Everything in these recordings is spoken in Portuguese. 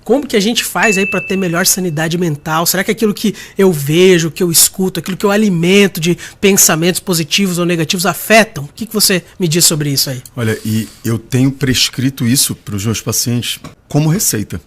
Como que a gente faz aí para ter melhor sanidade mental? Será que aquilo que eu vejo, que eu escuto, aquilo que eu alimento de pensamentos positivos ou negativos afetam? O que você me diz sobre isso aí? Olha, e eu tenho prescrito isso para os meus pacientes como receita.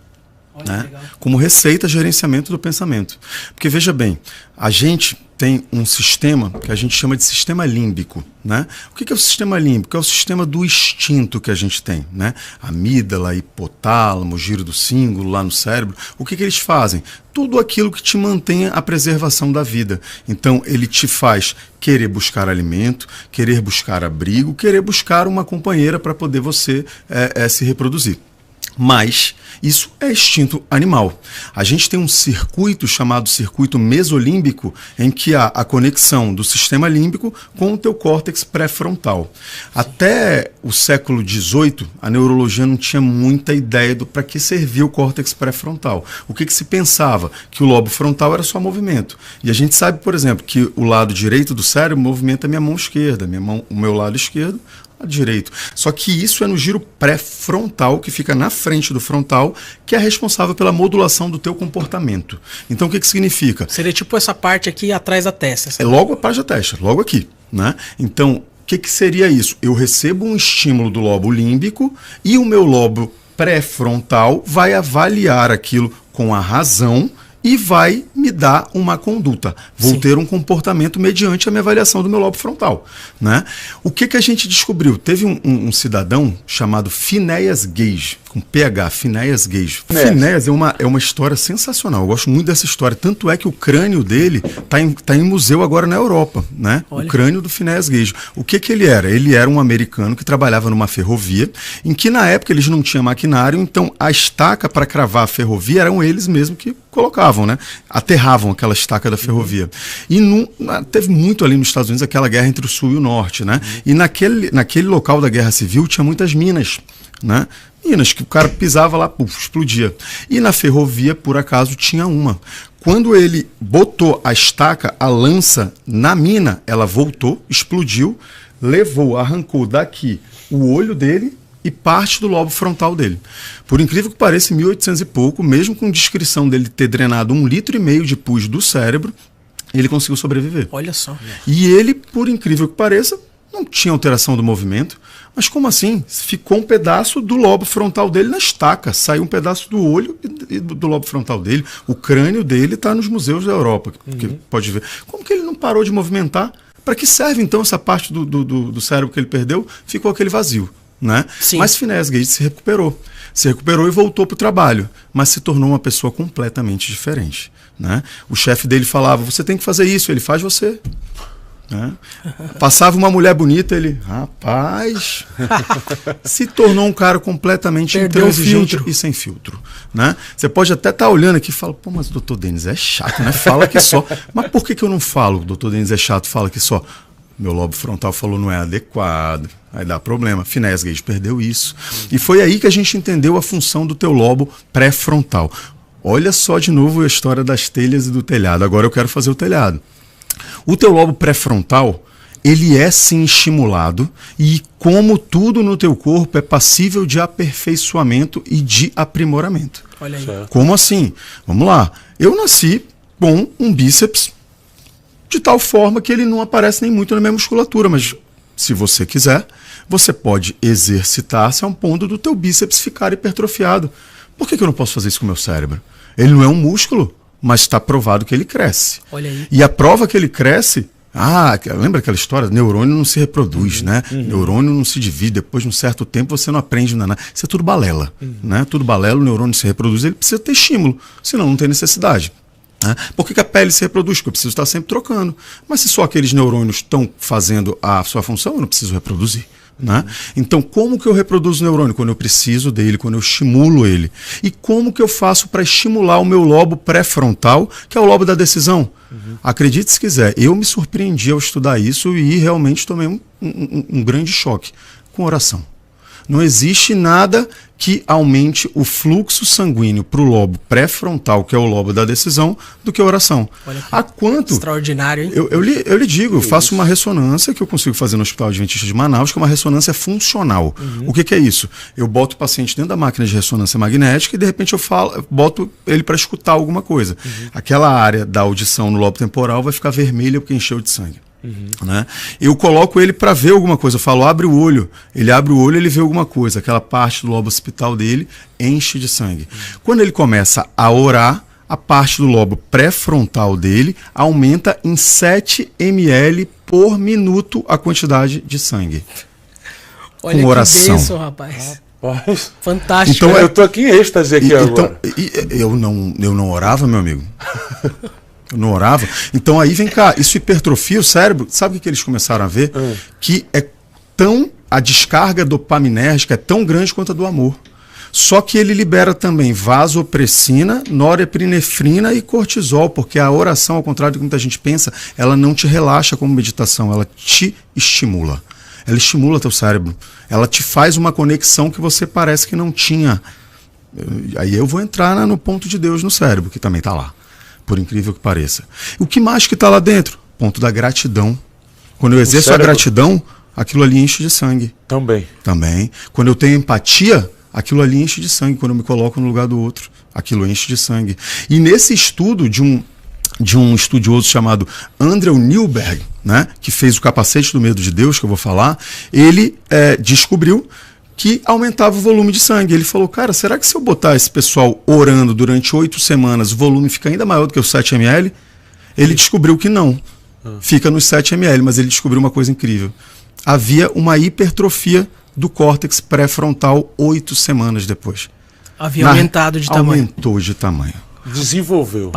Né? Como receita, gerenciamento do pensamento. Porque veja bem, a gente tem um sistema que a gente chama de sistema límbico. Né? O que é o sistema límbico? É o sistema do instinto que a gente tem. Né? Amígdala, hipotálamo, giro do cíngulo lá no cérebro. O que eles fazem? Tudo aquilo que te mantém a preservação da vida. Então, ele te faz querer buscar alimento, querer buscar abrigo, querer buscar uma companheira para poder você se reproduzir. Mas isso é instinto animal. A gente tem um circuito chamado circuito mesolímbico, em que há a conexão do sistema límbico com o teu córtex pré-frontal. Até o século XVIII, a neurologia não tinha muita ideia para que servia o córtex pré-frontal. O que se pensava? Que o lobo frontal era só movimento. E a gente sabe, por exemplo, que o lado direito do cérebro movimenta a minha mão esquerda, o meu lado esquerdo, direito. Só que isso é no giro pré-frontal, que fica na frente do frontal, que é responsável pela modulação do teu comportamento. Então, o que significa? Seria tipo essa parte aqui atrás da testa. É logo atrás da testa, logo aqui. Né? Então, o que seria isso? Eu recebo um estímulo do lobo límbico e o meu lobo pré-frontal vai avaliar aquilo com a razão e vai me dar uma conduta. Vou ter um comportamento mediante a minha avaliação do meu lobo frontal. Né? O que a gente descobriu? Teve um cidadão chamado Phineas Gage, com PH, Phineas Gage. Phineas é uma história sensacional. Eu gosto muito dessa história. Tanto é que o crânio dele está em museu agora na Europa. Né? O crânio do Phineas Gage. O que ele era? Ele era um americano que trabalhava numa ferrovia, em que na época eles não tinham maquinário, então a estaca para cravar a ferrovia eram eles mesmos que colocavam, né? Aterravam aquela estaca da ferrovia. E teve muito ali nos Estados Unidos aquela guerra entre o Sul e o Norte, né? E naquele local da Guerra Civil tinha muitas minas, né? Minas que o cara pisava lá, explodia. E na ferrovia, por acaso, tinha uma. Quando ele botou a estaca, a lança na mina, ela voltou, explodiu, arrancou daqui o olho dele e parte do lobo frontal dele. Por incrível que pareça, em 1800 e pouco, mesmo com descrição dele ter drenado 1,5 litro de pus do cérebro, ele conseguiu sobreviver. Olha só. E ele, por incrível que pareça, não tinha alteração do movimento. Mas como assim? Ficou um pedaço do lobo frontal dele na estaca. Saiu um pedaço do olho e do lobo frontal dele. O crânio dele está nos museus da Europa, que pode ver. Como que ele não parou de movimentar? Para que serve, então, essa parte do cérebro que ele perdeu? Ficou aquele vazio. Né? Mas Phineas Gage se recuperou e voltou para o trabalho, mas se tornou uma pessoa completamente diferente. Né? O chefe dele falava, você tem que fazer isso, ele faz você. Né? Passava uma mulher bonita, ele, rapaz, se tornou um cara completamente intransigente e sem filtro. Né? Você pode até estar olhando aqui e falar, pô, mas o Dr. Denis é chato, né? Fala que só. Mas por que eu não falo? O Dr. Denis é chato, fala que só. Meu lobo frontal falou não é adequado, aí dá problema. Phineas Gage perdeu isso. E foi aí que a gente entendeu a função do teu lobo pré-frontal. Olha só de novo a história das telhas e do telhado. Agora eu quero fazer o telhado. O teu lobo pré-frontal, ele é sim estimulado e, como tudo no teu corpo, é passível de aperfeiçoamento e de aprimoramento. Olha aí. Como assim? Vamos lá. Eu nasci com um bíceps de tal forma que ele não aparece nem muito na minha musculatura, mas se você quiser, você pode exercitar-se a um ponto do teu bíceps ficar hipertrofiado. Por que eu não posso fazer isso com o meu cérebro? Ele não é um músculo, mas está provado que ele cresce. Olha aí. E a prova que ele cresce, lembra aquela história? Neurônio não se reproduz, né? Neurônio não se divide, depois de um certo tempo você não aprende nada. Isso é tudo balela, né? Tudo balela, o neurônio se reproduz, ele precisa ter estímulo, senão não tem necessidade. Por que a pele se reproduz? Porque eu preciso estar sempre trocando. Mas se só aqueles neurônios estão fazendo a sua função, eu não preciso reproduzir. Né? Então, como que eu reproduzo o neurônio? Quando eu preciso dele, quando eu estimulo ele. E como que eu faço para estimular o meu lobo pré-frontal, que é o lobo da decisão? Acredite se quiser, eu me surpreendi ao estudar isso e realmente tomei um grande choque com oração. Não existe nada que aumente o fluxo sanguíneo para o lobo pré-frontal, que é o lobo da decisão, do que a oração. Há quanto? Extraordinário, hein? Eu lhe digo, eu faço uma ressonância que eu consigo fazer no Hospital Adventista de Manaus, que é uma ressonância funcional. O que é isso? Eu boto o paciente dentro da máquina de ressonância magnética e de repente eu boto ele para escutar alguma coisa. Aquela área da audição no lobo temporal vai ficar vermelha porque encheu de sangue. Né? Eu coloco ele para ver alguma coisa, eu falo, abre o olho, ele abre o olho, ele vê alguma coisa, aquela parte do lobo occipital dele enche de sangue. Quando ele começa a orar, a parte do lobo pré-frontal dele aumenta em 7 ml por minuto a quantidade de sangue. Olha com oração. Que bênção, rapaz. Fantástico. Então, eu tô aqui em êxtase aqui agora. Eu não orava, meu amigo. Eu não orava. Então aí vem cá, isso hipertrofia o cérebro. Sabe o que eles começaram a ver? Que a descarga dopaminérgica é tão grande quanto a do amor. Só que ele libera também vasopressina, norepinefrina e cortisol, porque a oração, ao contrário do que muita gente pensa, ela não te relaxa como meditação, ela te estimula. Ela estimula teu cérebro. Ela te faz uma conexão que você parece que não tinha. Aí eu vou entrar no ponto de Deus no cérebro, que também está lá. Por incrível que pareça. O que mais que está lá dentro? Ponto da gratidão. Quando eu exerço a gratidão, aquilo ali enche de sangue. Também. Quando eu tenho empatia, aquilo ali enche de sangue. Quando eu me coloco no lugar do outro, aquilo enche de sangue. E nesse estudo de um estudioso chamado Andrew Newberg, né, que fez o Capacete do Medo de Deus, que eu vou falar, ele descobriu que aumentava o volume de sangue. Ele falou, cara, será que se eu botar esse pessoal orando durante 8 semanas, o volume fica ainda maior do que os 7 ml? Ele descobriu que não. Fica nos 7 ml, mas ele descobriu uma coisa incrível. Havia uma hipertrofia do córtex pré-frontal 8 semanas depois. Havia aumentado de tamanho. Aumentou de tamanho. Desenvolveu.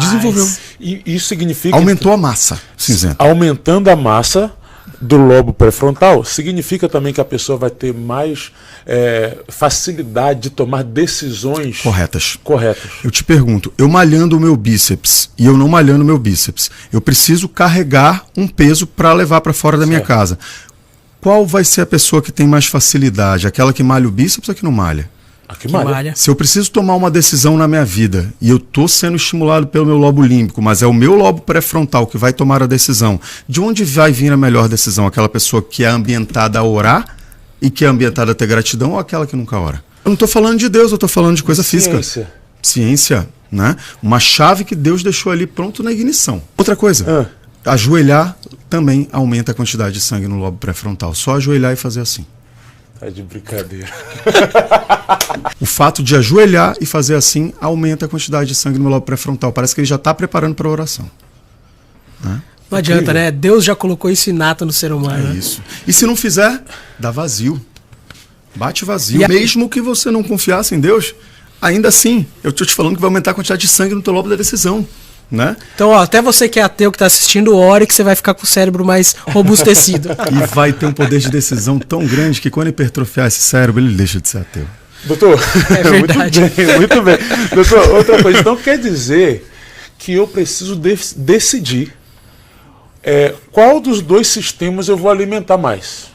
E isso significa... Aumentou a massa cinzenta. Aumentando a massa do lobo pré-frontal, significa também que a pessoa vai ter mais facilidade de tomar decisões corretas. Eu te pergunto, eu malhando o meu bíceps e eu não malhando o meu bíceps, eu preciso carregar um peso para levar para fora da minha casa. Qual vai ser a pessoa que tem mais facilidade? Aquela que malha o bíceps ou que não malha? Se eu preciso tomar uma decisão na minha vida e eu estou sendo estimulado pelo meu lobo límbico, mas é o meu lobo pré-frontal que vai tomar a decisão, de onde vai vir a melhor decisão? Aquela pessoa que é ambientada a orar e que é ambientada a ter gratidão ou aquela que nunca ora? Eu não estou falando de Deus, eu estou falando de coisa física. Ciência, né? Uma chave que Deus deixou ali pronto na ignição. Outra coisa, ajoelhar também aumenta a quantidade de sangue no lobo pré-frontal. Só ajoelhar e fazer assim. Tá de brincadeira. O fato de ajoelhar e fazer assim aumenta a quantidade de sangue no lobo pré-frontal. Parece que ele já está preparando para a oração. Né? Não adianta, né? Deus já colocou isso inato no ser humano. É isso. E se não fizer, dá vazio. Bate vazio. Mesmo que você não confiasse em Deus, ainda assim, eu estou te falando que vai aumentar a quantidade de sangue no teu lobo da decisão. Né? Então, até você que é ateu que está assistindo, ore que você vai ficar com o cérebro mais robustecido. E vai ter um poder de decisão tão grande que quando hipertrofiar esse cérebro, ele deixa de ser ateu. Doutor, é verdade. Muito bem. Doutor, outra coisa, então quer dizer que eu preciso decidir qual dos dois sistemas eu vou alimentar mais?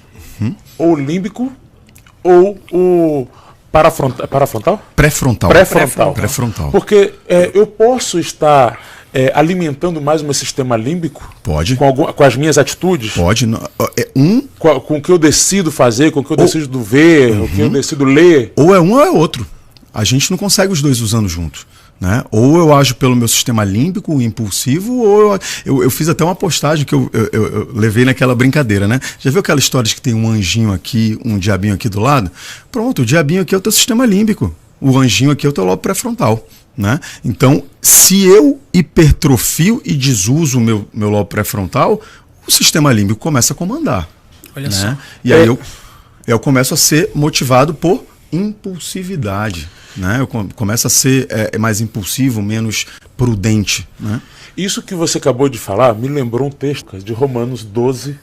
Ou o límbico ou o parafrontal? Pré-frontal. Porque eu posso estar alimentando mais o meu sistema límbico? Pode. Com as minhas atitudes? Pode. Com o que eu decido fazer, com o que eu decido ver, o que eu decido ler? Ou é um ou é outro. A gente não consegue os dois usando juntos. Né? Ou eu ajo pelo meu sistema límbico, impulsivo, ou eu fiz até uma postagem que eu levei naquela brincadeira, né? Já viu aquela história de que tem um anjinho aqui, um diabinho aqui do lado? Pronto, o diabinho aqui é o teu sistema límbico, o anjinho aqui é o teu lobo pré-frontal, né? Então, se eu hipertrofio e desuso o meu lobo pré-frontal, o sistema límbico começa a comandar. Olha só. E aí eu começo a ser motivado por impulsividade. Né? Eu começo a ser mais impulsivo, menos prudente. Né? Isso que você acabou de falar me lembrou um texto de Romanos 12,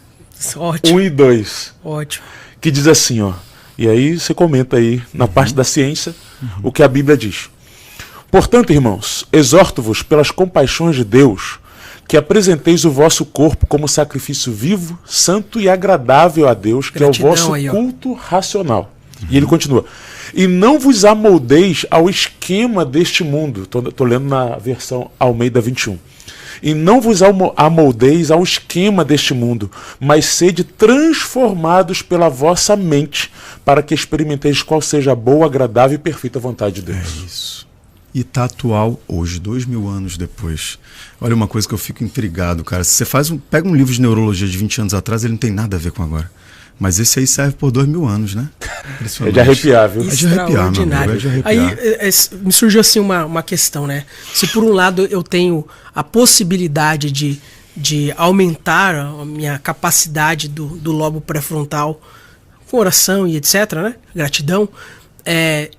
Ótimo. 1 e 2. Ótimo. Que diz assim, ó, e aí você comenta aí, na parte da ciência, o que a Bíblia diz. Portanto, irmãos, exorto-vos pelas compaixões de Deus, que apresenteis o vosso corpo como sacrifício vivo, santo e agradável a Deus, que é o vosso culto racional. E ele continua. E não vos amoldeis ao esquema deste mundo. Estou lendo na versão Almeida 21. E não vos amoldeis ao esquema deste mundo, mas sede transformados pela vossa mente, para que experimenteis qual seja a boa, agradável e perfeita vontade de Deus. É isso. E tá atual hoje, 2000 anos depois. Olha uma coisa que eu fico intrigado, cara. Se você pega um livro de neurologia de 20 anos atrás, ele não tem nada a ver com agora. Mas esse aí serve por 2000 anos, né? É de arrepiar, viu? É de arrepiar, meu amigo, é de arrepiar. Aí me surgiu assim uma questão, né? Se por um lado eu tenho a possibilidade de aumentar a minha capacidade do lobo pré-frontal com oração e etc, né? Gratidão.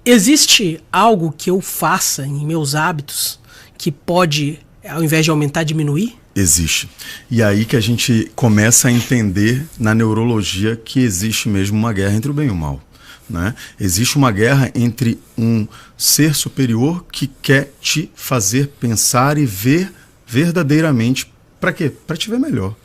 Existe algo que eu faça em meus hábitos que pode, ao invés de aumentar, diminuir? Existe. E aí que a gente começa a entender na neurologia que existe mesmo uma guerra entre o bem e o mal, né? Existe uma guerra entre um ser superior que quer te fazer pensar e ver verdadeiramente para quê? Para te ver melhor.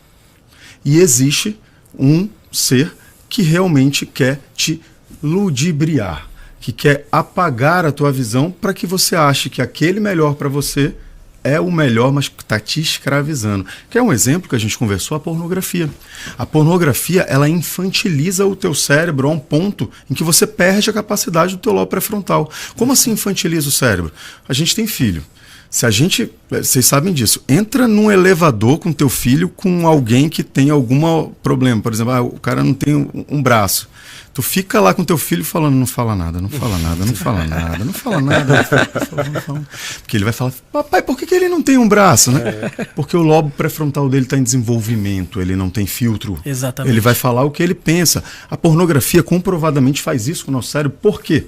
E existe um ser que realmente quer te ludibriar, que quer apagar a tua visão para que você ache que aquele melhor para você é o melhor, mas que está te escravizando. Que é um exemplo que a gente conversou, a pornografia. A pornografia, ela infantiliza o teu cérebro a um ponto em que você perde a capacidade do teu lobo pré-frontal. Como assim infantiliza o cérebro? A gente tem filho. Se a gente, vocês sabem disso, entra num elevador com teu filho com alguém que tem algum problema. Por exemplo, o cara não tem um braço. Tu fica lá com teu filho falando, não fala nada, não fala nada, não fala nada, não fala nada. Não fala. Porque ele vai falar, papai, por que ele não tem um braço, né? Porque o lobo pré-frontal dele está em desenvolvimento, ele não tem filtro. Exatamente. Ele vai falar o que ele pensa. A pornografia comprovadamente faz isso com o nosso cérebro. Por quê?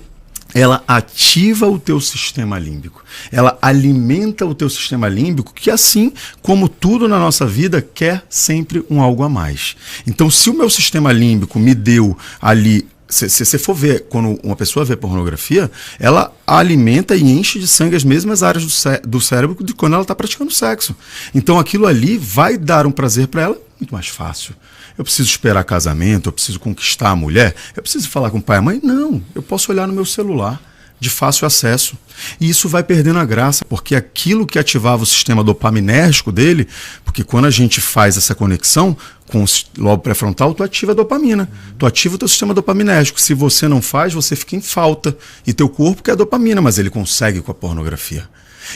Ela ativa o teu sistema límbico. Ela alimenta o teu sistema límbico, que assim como tudo na nossa vida, quer sempre um algo a mais. Então, se o meu sistema límbico me deu ali... Se você for ver, quando uma pessoa vê pornografia, ela alimenta e enche de sangue as mesmas áreas do cérebro de quando ela está praticando sexo. Então, aquilo ali vai dar um prazer para ela muito mais fácil. Eu preciso esperar casamento, eu preciso conquistar a mulher, eu preciso falar com o pai e a mãe? Não, eu posso olhar no meu celular, de fácil acesso. E isso vai perdendo a graça, porque aquilo que ativava o sistema dopaminérgico dele, porque quando a gente faz essa conexão com o lobo pré-frontal, tu ativa a dopamina, tu ativa o teu sistema dopaminérgico. Se você não faz, você fica em falta. E teu corpo quer dopamina, mas ele consegue com a pornografia.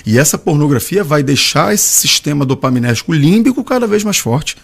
E essa pornografia vai deixar esse sistema dopaminérgico límbico cada vez mais forte.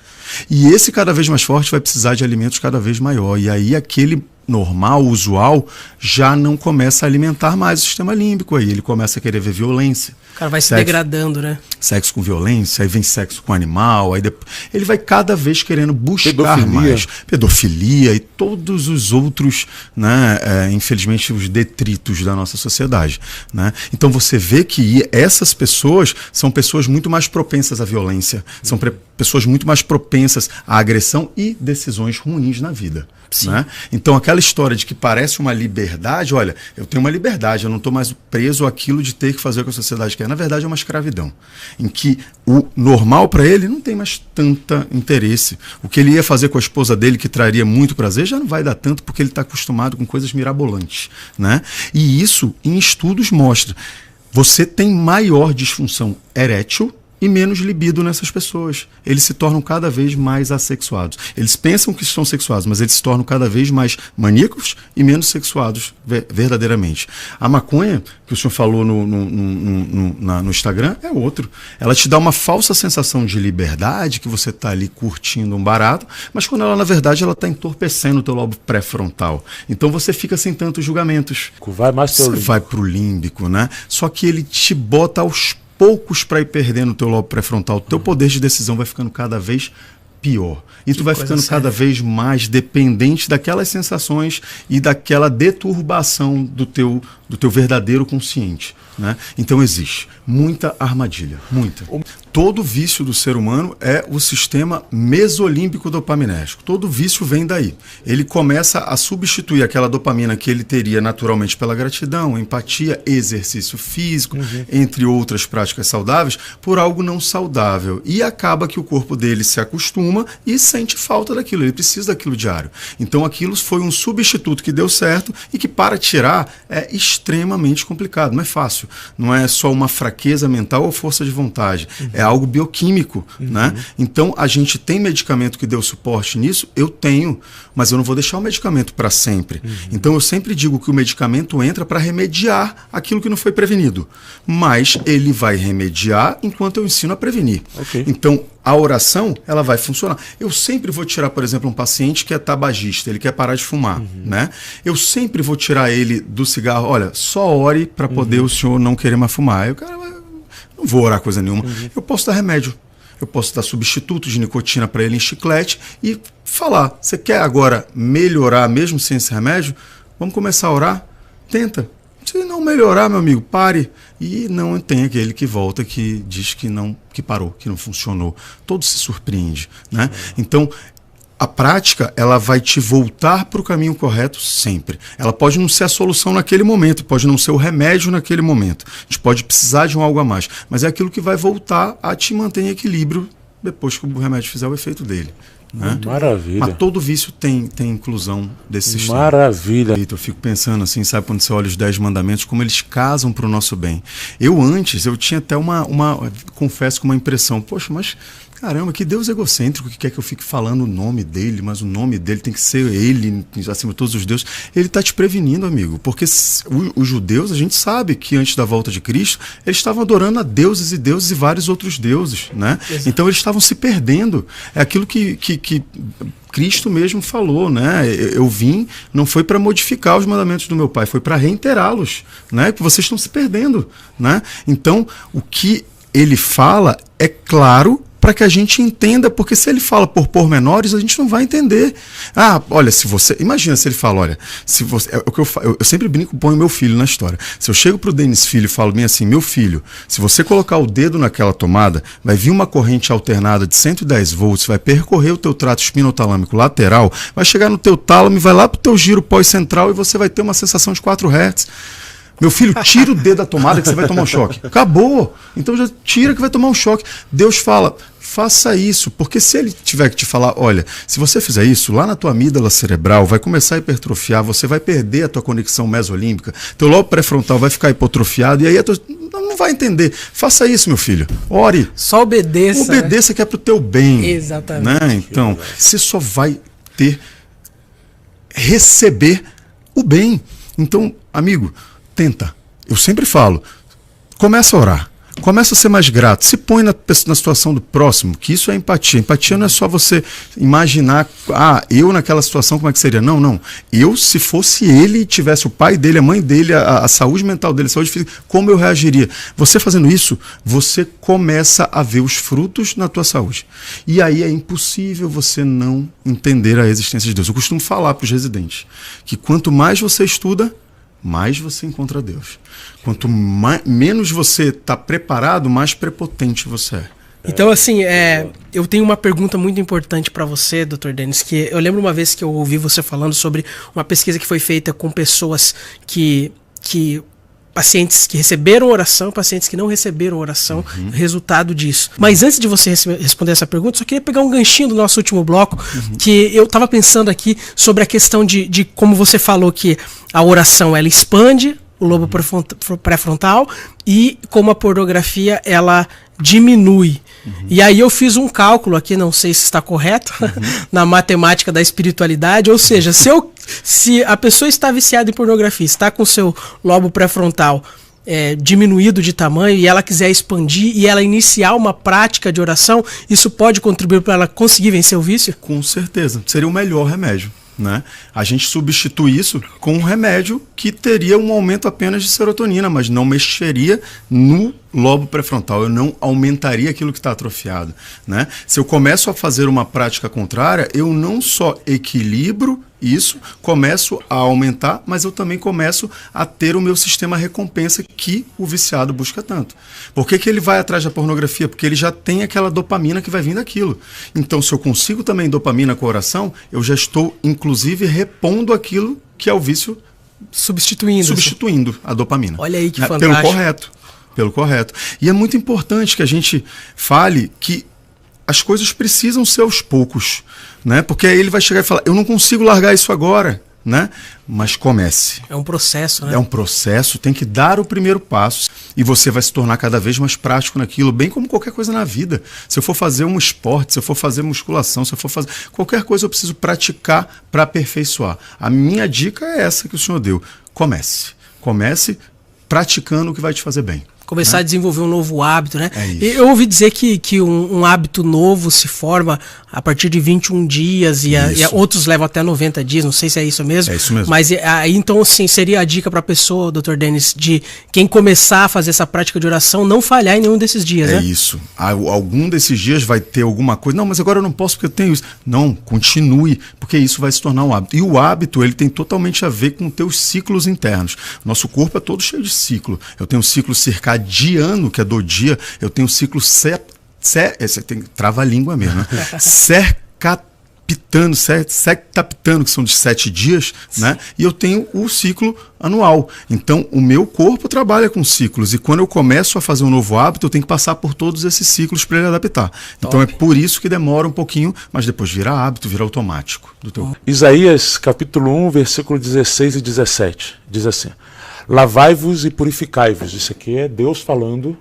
E esse cada vez mais forte vai precisar de alimentos cada vez maior. E aí aquele normal, usual, já não começa a alimentar mais o sistema límbico. Aí ele começa a querer ver violência. O cara vai se degradando, né? Sexo com violência, aí vem sexo com animal, aí depois, ele vai cada vez querendo buscar mais. Pedofilia e todos os outros, né, infelizmente, os detritos da nossa sociedade. Né? Então você vê que essas pessoas são pessoas muito mais propensas à violência, são pessoas muito mais propensas à agressão e decisões ruins na vida. Né? Então aquela história de que parece uma liberdade, olha, eu tenho uma liberdade, eu não estou mais preso àquilo de ter que fazer o que a sociedade quer. Na verdade é uma escravidão, em que o normal para ele não tem mais tanto interesse. O que ele ia fazer com a esposa dele, que traria muito prazer, já não vai dar tanto, porque ele está acostumado com coisas mirabolantes. Né? E isso em estudos mostra, você tem maior disfunção erétil e menos libido nessas pessoas. Eles se tornam cada vez mais assexuados. Eles pensam que estão sexuados, mas eles se tornam cada vez mais maníacos e menos sexuados verdadeiramente. A maconha, que o senhor falou no Instagram, é outro. Ela te dá uma falsa sensação de liberdade, que você está ali curtindo um barato, mas quando ela, na verdade, ela está entorpecendo o teu lobo pré-frontal. Então você fica sem tantos julgamentos. Vai mais você vai para o límbico, né? Só que ele te bota aos poucos para ir perdendo o teu lobo pré-frontal. O teu poder de decisão vai ficando cada vez pior. E tu vai ficando cada vez mais dependente daquelas sensações e daquela deturbação do teu verdadeiro consciente. Né? Então existe muita armadilha, muita. Todo vício do ser humano é o sistema mesolímbico dopaminérgico. Todo vício vem daí. Ele começa a substituir aquela dopamina que ele teria naturalmente pela gratidão, empatia, exercício físico, entre outras práticas saudáveis, por algo não saudável. E acaba que o corpo dele se acostuma e sente falta daquilo. Ele precisa daquilo diário. Então aquilo foi um substituto que deu certo e que para tirar é extremamente complicado. Não é fácil. Não é só uma fraqueza mental ou força de vontade. É algo bioquímico, né? Então, a gente tem medicamento que deu suporte nisso? Eu tenho, mas eu não vou deixar o medicamento para sempre. Então, eu sempre digo que o medicamento entra para remediar aquilo que não foi prevenido. Mas ele vai remediar enquanto eu ensino a prevenir. Okay. Então, a oração, ela vai funcionar. Eu sempre vou tirar, por exemplo, um paciente que é tabagista, ele quer parar de fumar, né? Eu sempre vou tirar ele do cigarro. Olha, só ore para poder o senhor não querer mais fumar. Aí o cara vai... Não vou orar coisa nenhuma. Eu posso dar remédio. Eu posso dar substituto de nicotina para ele em chiclete e falar, você quer agora melhorar mesmo sem esse remédio? Vamos começar a orar? Tenta. Se não melhorar, meu amigo, pare. E não tem aquele que volta que diz que não, que parou, que não funcionou. Todo se surpreende, né? Então, a prática, ela vai te voltar para o caminho correto sempre. Ela pode não ser a solução naquele momento, pode não ser o remédio naquele momento. A gente pode precisar de um algo a mais, mas é aquilo que vai voltar a te manter em equilíbrio depois que o remédio fizer o efeito dele. Né? Maravilha. Mas todo vício tem inclusão desse sistema. Maravilha. Eu fico pensando assim, sabe, quando você olha os 10 mandamentos, como eles casam para o nosso bem. Eu tinha até confesso, uma impressão, poxa, mas caramba, que Deus egocêntrico que quer que eu fique falando o nome dele, mas o nome dele tem que ser ele, acima de todos os deuses. Ele está te prevenindo, amigo, porque os judeus, a gente sabe que antes da volta de Cristo, eles estavam adorando a deuses e vários outros deuses, né? Exato. Então eles estavam se perdendo. É aquilo que Cristo mesmo falou, né? Eu vim, não foi para modificar os mandamentos do meu Pai, foi para reiterá-los, né? Que vocês estão se perdendo, né? Então, o que ele fala é claro para que a gente entenda, porque se ele fala por pormenores, a gente não vai entender. Ah, olha, imagina se ele fala, olha, se você, é o que eu sempre brinco, ponho meu filho na história. Se eu chego pro Denis Filho e falo bem assim, meu filho, se você colocar o dedo naquela tomada, vai vir uma corrente alternada de 110 volts, vai percorrer o teu trato espinotalâmico lateral, vai chegar no teu tálamo e vai lá pro teu giro pós-central e você vai ter uma sensação de 4 Hz. Meu filho, tira o dedo da tomada que você vai tomar um choque. Acabou. Então já tira que vai tomar um choque. Deus fala, faça isso. Porque se ele tiver que te falar, olha, se você fizer isso, lá na tua amígdala cerebral vai começar a hipertrofiar, você vai perder a tua conexão mesolímbica, teu lobo pré-frontal vai ficar hipotrofiado e aí não vai entender. Faça isso, meu filho. Ore. Só obedeça. Obedeça, né? Que é pro teu bem. Exatamente. Né? Então, você só vai receber o bem. Então, amigo, tenta. Eu sempre falo, começa a orar, começa a ser mais grato, se põe na situação do próximo, que isso é empatia. Empatia não é só você imaginar, eu naquela situação como é que seria. Não. Eu, se fosse ele, tivesse o pai dele, a mãe dele, a saúde mental dele, a saúde física, como eu reagiria? Você fazendo isso, você começa a ver os frutos na tua saúde. E aí é impossível você não entender a existência de Deus. Eu costumo falar para os residentes que quanto mais você estuda, mais você encontra Deus. Quanto menos você está preparado, mais prepotente você é. Então, assim, eu tenho uma pergunta muito importante para você, Dr. Denis, que eu lembro uma vez que eu ouvi você falando sobre uma pesquisa que foi feita com pessoas pacientes que receberam oração, pacientes que não receberam oração, resultado disso. Mas antes de você responder essa pergunta, só queria pegar um ganchinho do nosso último bloco, que eu estava pensando aqui sobre a questão de como você falou que a oração ela expande o lobo pré-frontal e como a pornografia ela diminui. E aí eu fiz um cálculo aqui, não sei se está correto, na matemática da espiritualidade, ou seja, se a pessoa está viciada em pornografia, está com seu lobo pré-frontal diminuído de tamanho e ela quiser expandir e ela iniciar uma prática de oração, isso pode contribuir para ela conseguir vencer o vício? Com certeza, seria o melhor remédio. Né? A gente substitui isso com um remédio que teria um aumento apenas de serotonina, mas não mexeria no lobo pré-frontal, eu não aumentaria aquilo que está atrofiado. Né? Se eu começo a fazer uma prática contrária, eu não só equilibro isso, começo a aumentar, mas eu também começo a ter o meu sistema recompensa que o viciado busca tanto. Por que ele vai atrás da pornografia? Porque ele já tem aquela dopamina que vai vir daquilo. Então, se eu consigo também dopamina com a oração, eu já estou, inclusive, repondo aquilo que é o vício, substituindo a dopamina. Olha aí que fantástico. Pelo correto. E é muito importante que a gente fale que as coisas precisam ser aos poucos, né? Porque aí ele vai chegar e falar, eu não consigo largar isso agora, né? Mas comece. É um processo, né? É um processo, tem que dar o primeiro passo e você vai se tornar cada vez mais prático naquilo, bem como qualquer coisa na vida. Se eu for fazer um esporte, se eu for fazer musculação, se eu for fazer qualquer coisa, eu preciso praticar para aperfeiçoar. A minha dica é essa que o senhor deu. Comece praticando o que vai te fazer bem. Começar a desenvolver um novo hábito, né? É isso. Eu ouvi dizer que um hábito novo se forma a partir de 21 dias e outros levam até 90 dias, não sei se é isso mesmo. É isso mesmo. Mas aí então, assim, seria a dica para a pessoa, Dr. Denis, de quem começar a fazer essa prática de oração, não falhar em nenhum desses dias, né? É isso. Algum desses dias vai ter alguma coisa. Não, mas agora eu não posso porque eu tenho isso. Não, continue, porque isso vai se tornar um hábito. E o hábito, ele tem totalmente a ver com teus ciclos internos. Nosso corpo é todo cheio de ciclo. Eu tenho um ciclo circadiano, que é do dia, eu tenho um ciclo trava a língua mesmo, né? Sectapitano, que são de 7 dias, né? E eu tenho o ciclo anual. Então, o meu corpo trabalha com ciclos, e quando eu começo a fazer um novo hábito, eu tenho que passar por todos esses ciclos para ele adaptar. Então, é por isso que demora um pouquinho, mas depois vira hábito, vira automático. Isaías, capítulo 1, versículo 16 e 17, diz assim: lavai-vos e purificai-vos. Isso aqui é Deus falando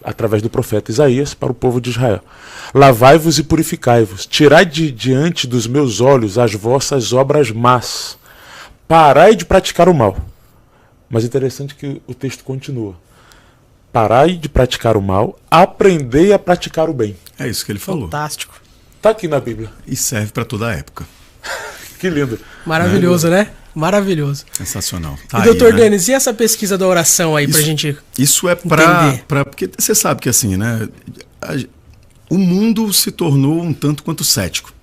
através do profeta Isaías para o povo de Israel. Lavai-vos e purificai-vos. Tirai de diante dos meus olhos as vossas obras más. Parai de praticar o mal. Mas é interessante que o texto continua. Parai de praticar o mal, aprendei a praticar o bem. É isso que ele falou. Fantástico. Está aqui na Bíblia. E serve para toda a época. Que lindo. Maravilhoso, né? Maravilhoso. Sensacional. Tá, e doutor Denis, e essa pesquisa da oração aí pra gente Isso é porque você sabe que assim, né? O mundo se tornou um tanto quanto cético,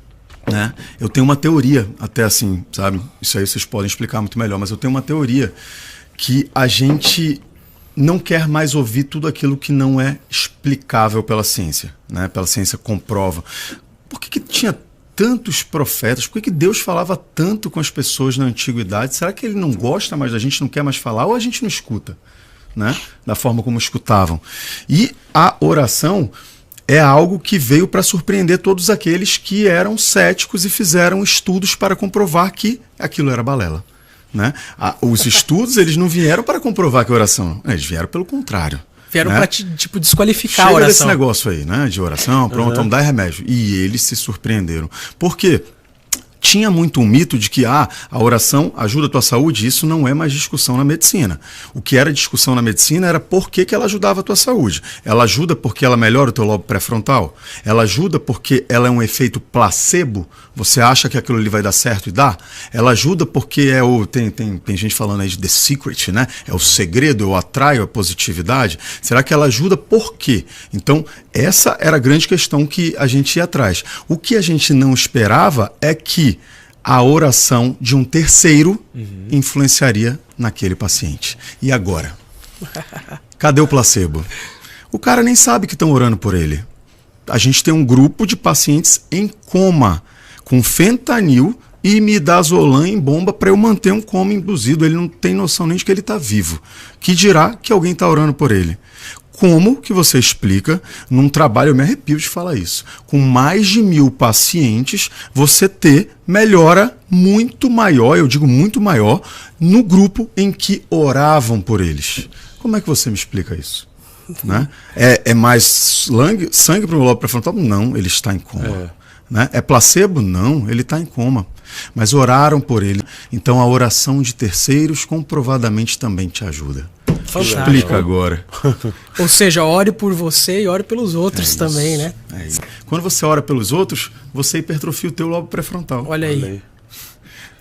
né? Eu tenho uma teoria, até assim, sabe? Isso aí vocês podem explicar muito melhor, mas eu tenho uma teoria que a gente não quer mais ouvir tudo aquilo que não é explicável pela ciência, né? Pela ciência comprova. Por que tinha tantos profetas? Por que Deus falava tanto com as pessoas na antiguidade? Será que ele não gosta mais da gente, não quer mais falar, ou a gente não escuta, né? Da forma como escutavam. E a oração é algo que veio para surpreender todos aqueles que eram céticos e fizeram estudos para comprovar que aquilo era balela, né? Os estudos, eles não vieram para comprovar que a oração, eles vieram pelo contrário. Vieram né? para tipo desqualificar Chega a oração. Desse negócio aí, né? De oração, pronto, vamos dar remédio. E eles se surpreenderam. Por quê? Tinha muito um mito de que a oração ajuda a tua saúde. Isso não é mais discussão na medicina. O que era discussão na medicina era por que ela ajudava a tua saúde. Ela ajuda porque ela melhora o teu lobo pré-frontal? Ela ajuda porque ela é um efeito placebo? Você acha que aquilo ali vai dar certo e dá? Ela ajuda porque tem gente falando aí de The Secret, né? É o segredo, eu atraio a positividade. Será que ela ajuda por quê? Então, essa era a grande questão que a gente ia atrás. O que a gente não esperava é que a oração de um terceiro influenciaria naquele paciente. E agora? Cadê o placebo? O cara nem sabe que estão orando por ele. A gente tem um grupo de pacientes em coma, com fentanil e midazolam em bomba para eu manter um coma induzido. Ele não tem noção nem de que ele está vivo. Que dirá que alguém está orando por ele. Como que você explica, num trabalho, eu me arrepio de falar isso, com mais de 1000 pacientes, você ter melhora muito maior, eu digo muito maior, no grupo em que oravam por eles? Como é que você me explica isso? Né? É mais sangue para o lobo pré-frontal? Não, ele está em coma. Né? É placebo? Não, ele está em coma. Mas oraram por ele. Então a oração de terceiros comprovadamente também te ajuda. Fantástico. Explica agora. Ou seja, ore por você e ore pelos outros também, né? É isso. Quando você ora pelos outros, você hipertrofia o teu lobo pré-frontal. Olha aí.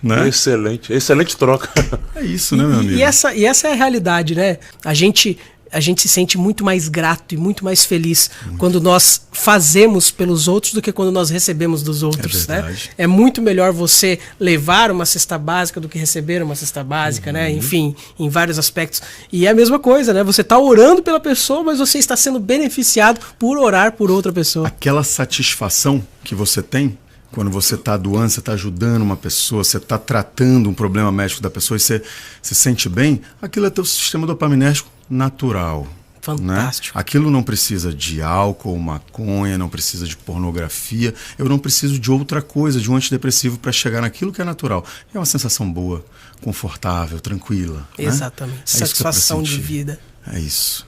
Né? Excelente troca. É isso, né, meu amigo? E essa é a realidade, né? A gente a gente se sente muito mais grato e muito mais feliz quando nós fazemos pelos outros do que quando nós recebemos dos outros, né? É muito melhor você levar uma cesta básica do que receber uma cesta básica, né? Enfim, em vários aspectos. E é a mesma coisa, né? Você está orando pela pessoa, mas você está sendo beneficiado por orar por outra pessoa. Aquela satisfação que você tem quando você está doando, você está ajudando uma pessoa, você está tratando um problema médico da pessoa e você se sente bem, aquilo é teu sistema dopaminérgico natural. Fantástico. Né? Aquilo não precisa de álcool, maconha, não precisa de pornografia, eu não preciso de outra coisa, de um antidepressivo para chegar naquilo que é natural. É uma sensação boa, confortável, tranquila. Exatamente. Né? Satisfação de vida. É isso.